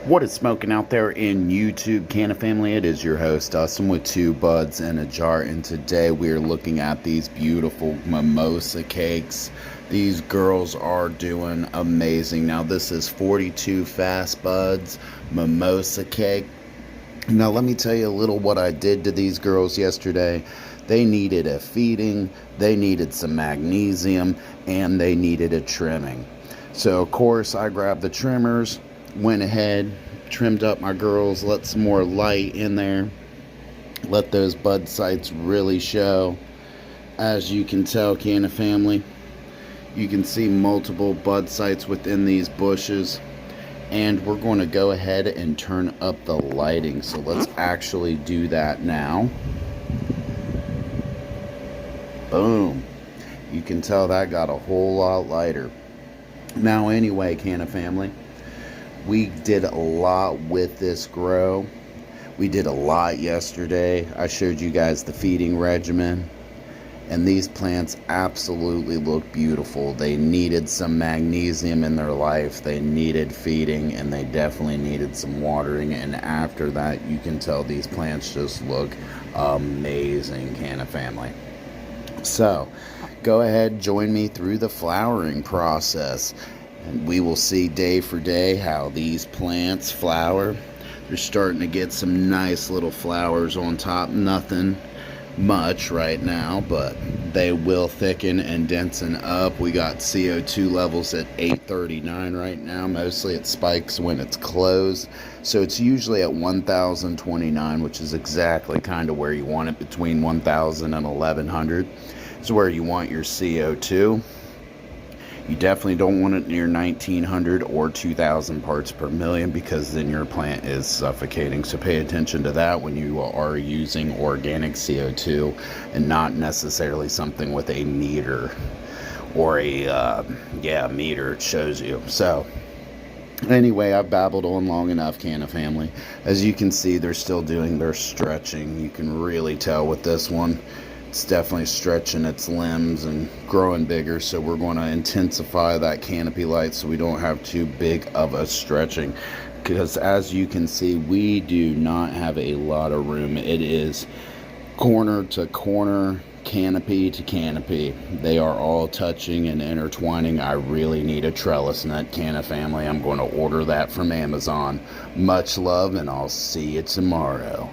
What is smoking out there in YouTube, Canna family? It is your host, Dustin, with two buds in a jar, and today we are looking at these beautiful mimosa cakes. These girls are doing amazing. Now, this is 42 Fast Buds mimosa cake. Now, let me tell you a little what I did to these girls yesterday. They needed a feeding, they needed some magnesium, and they needed a trimming. So, of course, I grabbed the trimmers, went ahead, trimmed up my girls, let some more light in there, let those bud sites really show. As you can tell, Canna family, you can see multiple bud sites within these bushes, and we're going to go ahead and turn up the lighting. So let's actually do that now. Boom. You can tell that got a whole lot lighter. Now anyway, Canna family, we did a lot with this grow. We did a lot yesterday. I showed you guys the feeding regimen, and these plants absolutely look beautiful. They needed some magnesium in their life, they needed feeding, and they definitely needed some watering. And after that, you can tell these plants just look amazing, Canna family. So go ahead, join me through the flowering process, and we will see day for day how these plants flower. They're starting to get some nice little flowers on top. Nothing much right now, but they will thicken and densen up. We got CO2 levels at 839 right now. Mostly it spikes when it's closed, so it's usually at 1029, which is exactly kind of where you want it. Between 1000 and 1100 is where you want your CO2. You definitely don't want it near 1900 or 2000 parts per million, because then your plant is suffocating. So pay attention to that when you are using organic CO2, and not necessarily something with a meter or a meter it shows you. So anyway, I've babbled on long enough, Canna family. As you can see, they're still doing their stretching. You can really tell with this one, it's definitely stretching its limbs and growing bigger. So we're going to intensify that canopy light so we don't have too big of a stretching, because as you can see, we do not have a lot of room. It is corner to corner, canopy to canopy. They are all touching and intertwining. I really need a trellis net, Canna family. I'm going to order that from Amazon. Much love, and I'll see you tomorrow.